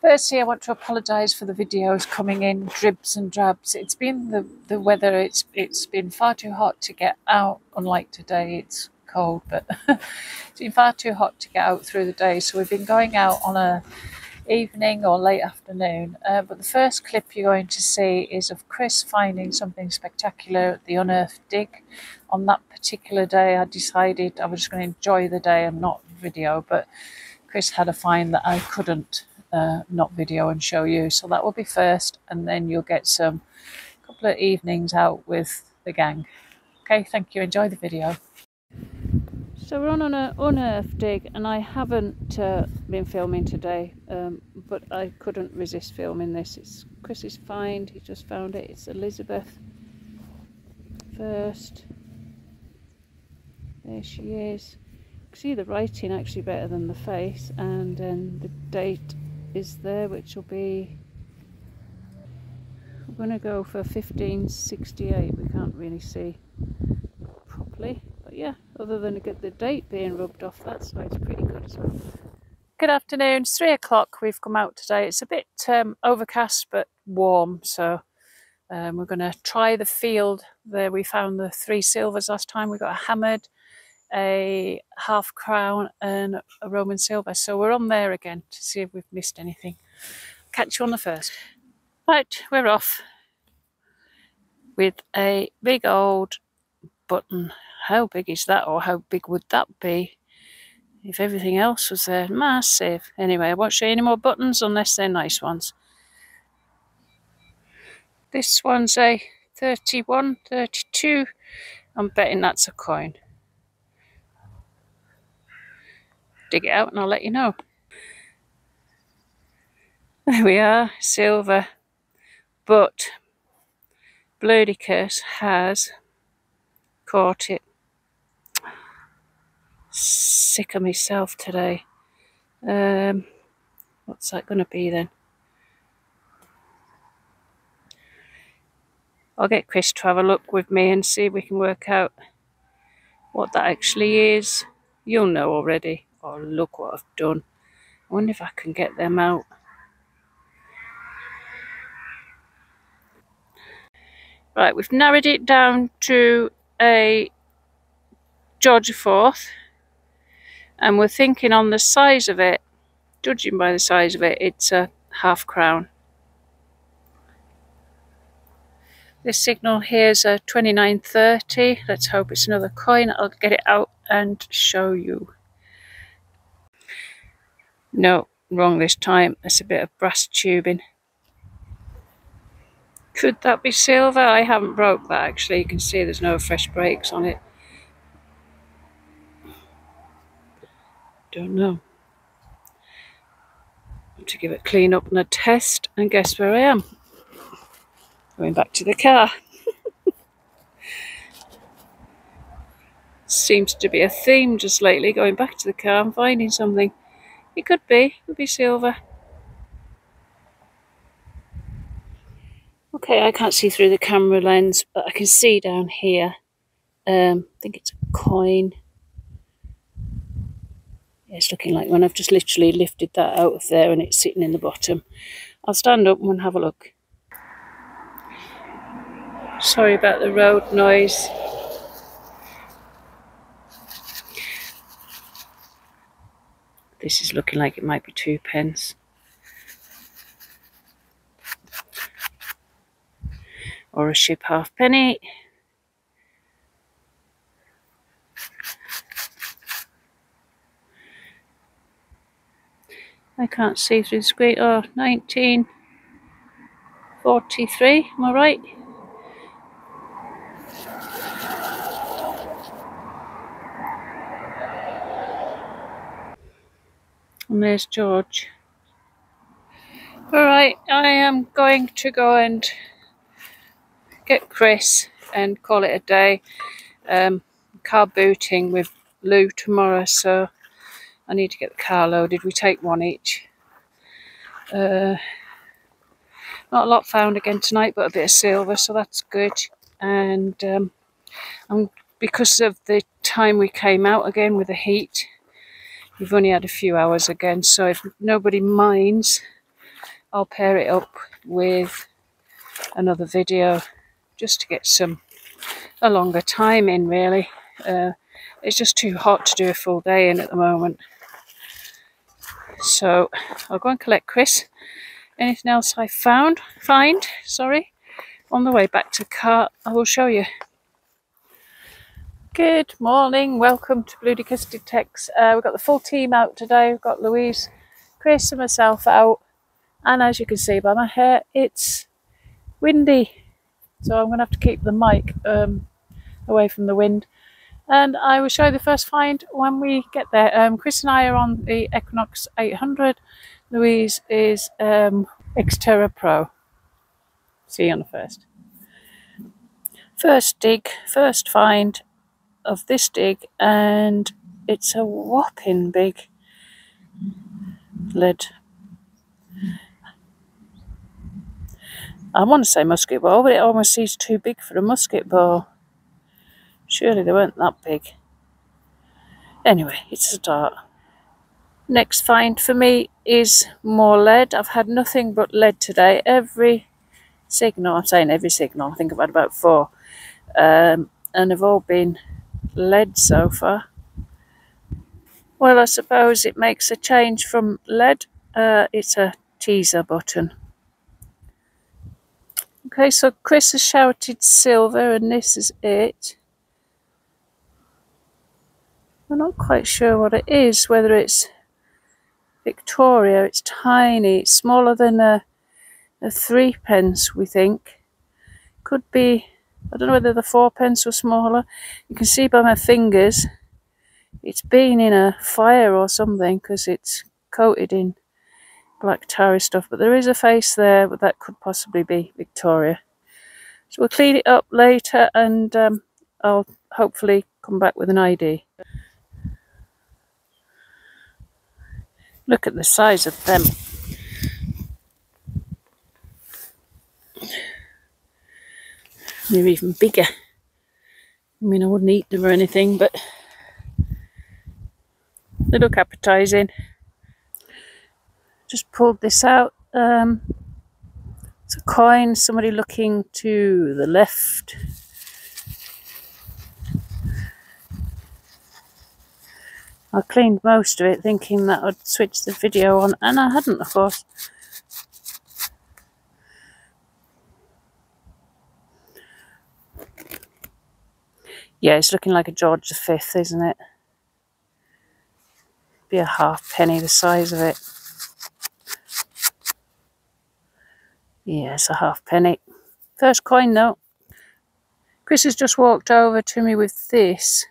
Firstly, I want to apologise for the videos coming in dribs and drabs. It's been the weather. It's been far too hot to get out. Unlike today, it's cold, but it's been far too hot to get out through the day. So we've been going out on a evening or late afternoon. But the first clip you're going to see is of Chris finding something spectacular at the unearthed dig. On that particular day, I decided I was just going to enjoy the day and not video, but Chris had a find that I couldn't not video and show you. So that will be first, and then you'll get some couple of evenings out with the gang. Okay, thank you. Enjoy the video. So we're on an unearthed dig, and I haven't been filming today, but I couldn't resist filming this. It's Chris's find. He just found it. It's Elizabeth first. There she is. You can see the writing actually better than the face, and then the date is there, which will be, we're going to go for 1568. We can't really see properly, but yeah, other than the date being rubbed off, that side's pretty good as well. Good afternoon, it's 3 o'clock. We've come out today. It's a bit overcast but warm, so we're going to try the field. There we found the 3 silvers last time. We got a hammered, a half crown and a Roman silver, so we're on there again to see if we've missed anything. Catch you on the first. Right, we're off with a big old button. How big is that, or how big would that be if everything else was there? Massive. Anyway, I won't show you any more buttons unless they're nice ones. This one's a 31, 32. I'm betting that's a coin. Dig it out and I'll let you know. There we are, silver. But Bludicas has caught it. Sick of myself today. What's that going to be then? I'll get Chris to have a look with me and see if we can work out what that actually is. You'll know already. Oh, look what I've done. I wonder if I can get them out. Right, we've narrowed it down to a Georgia 4th, and we're thinking on the size of it, judging by the size of it, it's a half crown. This signal here is a 2930. Let's hope it's another coin. I'll get it out and show you. No, wrong this time. It's a bit of brass tubing. Could that be silver? I haven't broke that actually. You can see there's no fresh breaks on it. Don't know. I have to give it a clean up and a test, and guess where I am? Going back to the car. Seems to be a theme just lately, going back to the car and finding something. It could be silver. Okay, I can't see through the camera lens, but I can see down here. I think it's a coin. Yeah, it's looking like one. I've just literally lifted that out of there and it's sitting in the bottom. I'll stand up and have a look. Sorry about the road noise. This is looking like it might be 2 pence. Or a ship halfpenny. I can't see through the screen. Oh, 1943, am I right? And there's George. Alright, I am going to go and get Chris and call it a day. Car booting with Lou tomorrow, so I need to get the car loaded. We take one each. Not a lot found again tonight, but a bit of silver, so that's good. And because of the time we came out again with the heat, we've only had a few hours again, so if nobody minds, I'll pair it up with another video just to get a longer time in, really. It's just too hot to do a full day in at the moment. So I'll go and collect Chris. Anything else I find on the way back to the car, I will show you. Good morning, welcome to Bludicas Detects. We've got the full team out today. We've got Louise, Chris and myself out, and as you can see by my hair, it's windy, so I'm going to have to keep the mic away from the wind, and I will show you the first find when we get there. Chris and I are on the Equinox 800. Louise is Xterra Pro. See you on the first. First dig, first find of this dig, and it's a whopping big lead. I want to say musket ball, but it almost seems too big for a musket ball. Surely they weren't that big. Anyway, it's a start. Next find for me is more lead. I've had nothing but lead today. Every signal, I'm saying every signal, I think I've had about 4. And they've all been lead so far. Well, I suppose it makes a change from lead. It's a teaser button. Okay, so Chris has shouted silver, and this is it. I'm not quite sure what it is, whether it's Victoria. It's tiny, it's smaller than a 3p, we think. Could be, I don't know whether the 4p were smaller. You can see by my fingers it's been in a fire or something, because it's coated in black tarry stuff, but there is a face there, but that could possibly be Victoria. So we'll clean it up later, and I'll hopefully come back with an ID. Look at the size of them. They're even bigger. I mean, I wouldn't eat them or anything, but they look appetizing. Just pulled this out. It's a coin, somebody looking to the left. I cleaned most of it thinking that I'd switch the video on, and I hadn't, of course. Yeah, it's looking like a George V, isn't it? Be a halfpenny, the size of it. Yeah, it's a halfpenny. First coin though. Chris has just walked over to me with this.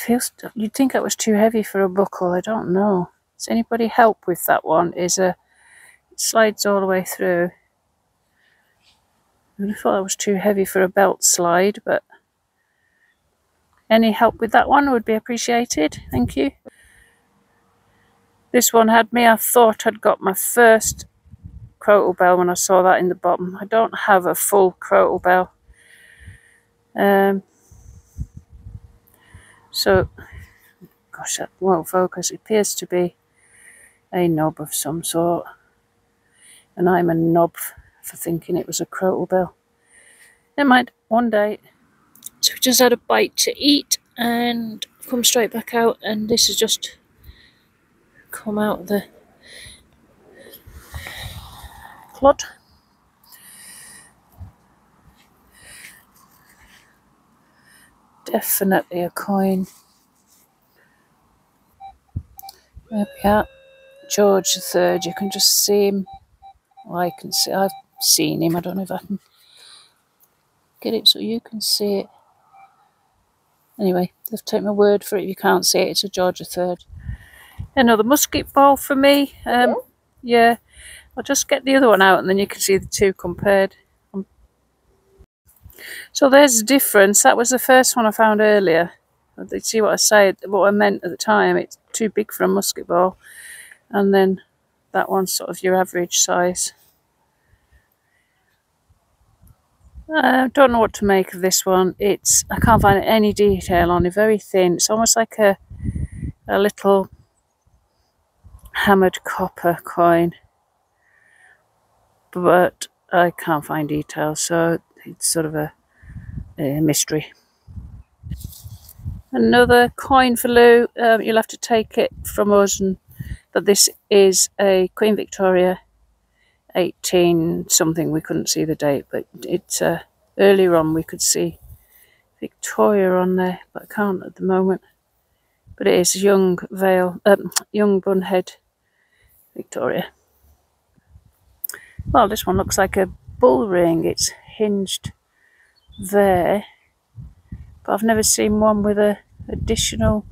You'd think that was too heavy for a buckle. I don't know. Does anybody help with that one? It slides all the way through. I thought that was too heavy for a belt slide, but any help with that one would be appreciated. Thank you. This one had me. I thought I'd got my first crotal bell when I saw that in the bottom. I don't have a full crotal bell. So, gosh, that won't focus. It appears to be a knob of some sort. And I'm a knob for thinking it was a crotal bell. Never mind, one day. So we just had a bite to eat and come straight back out, and this has just come out of the clod. Definitely a coin. There we are. George III, you can just see him. Well, I can see, I've seen him. I don't know if I can get it so you can see it. Anyway, let's take my word for it. If you can't see it, it's a George III. Another musket ball for me. Yeah, I'll just get the other one out and then you can see the two compared. So there's the difference. That was the first one I found earlier. See what I said, what I meant at the time. It's too big for a musket ball. And then that one's sort of your average size. I don't know what to make of this one. I can't find any detail on it. Very thin. It's almost like a a little hammered copper coin, but I can't find details, so it's sort of a mystery. Another coin for Lou. You'll have to take it from us, and that this is a Queen Victoria 18 something. We couldn't see the date, but it's earlier on we could see Victoria on there, but I can't at the moment. But it is young Bunhead Victoria. Well, this one looks like a bull ring. It's hinged there, but I've never seen one with a additional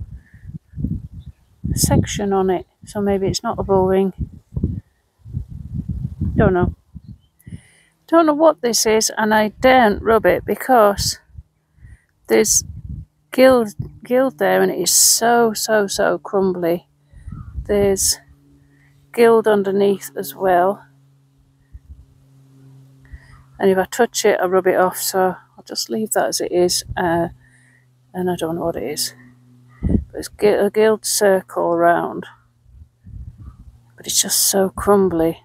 section on it, so maybe it's not a bull ring. Don't know what this is, and I daren't rub it because there's gild there, and it is so crumbly. There's gild underneath as well, and if I touch it I rub it off, so I'll just leave that as it is. And I don't know what it is, but it's a gilt circle around, but it's just so crumbly.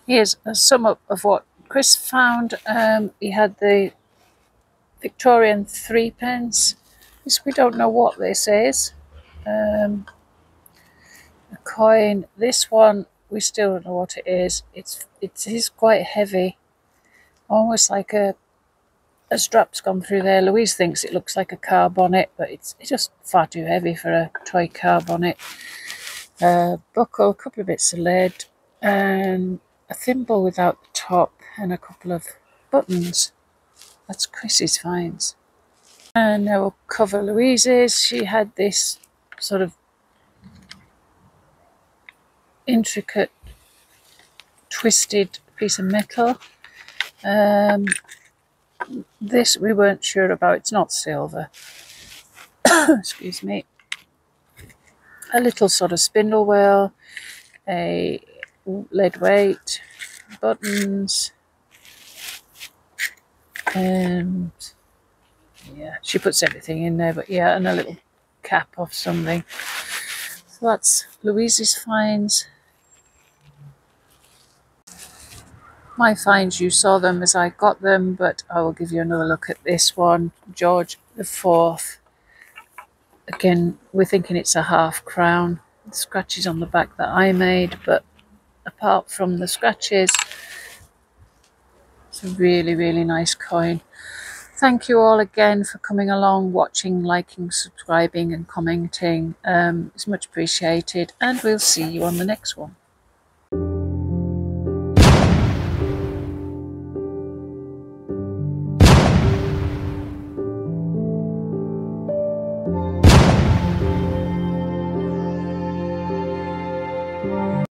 Here's a sum up of what Chris found. He had the Victorian 3p. This, we don't know what this is. A coin. This one we still don't know what it is. It is quite heavy, almost like a strap's gone through there. Louise thinks it looks like a car bonnet, but it's just far too heavy for a toy car bonnet. Buckle, a couple of bits of lead, and a thimble without the top, and a couple of buttons. That's Chrissy's finds. And now we'll cover Louise's. She had this sort of intricate twisted piece of metal. This we weren't sure about. It's not silver. Excuse me. A little sort of spindle wheel, a lead weight, buttons, and yeah, she puts everything in there, but yeah, and a little cap of something. So that's Louise's finds. My finds, you saw them as I got them, but I will give you another look at this one. George IV. Again, we're thinking it's a half crown. The scratches on the back that I made, but apart from the scratches, it's a really nice coin. Thank you all again for coming along, watching, liking, subscribing and commenting. It's much appreciated, and we'll see you on the next one.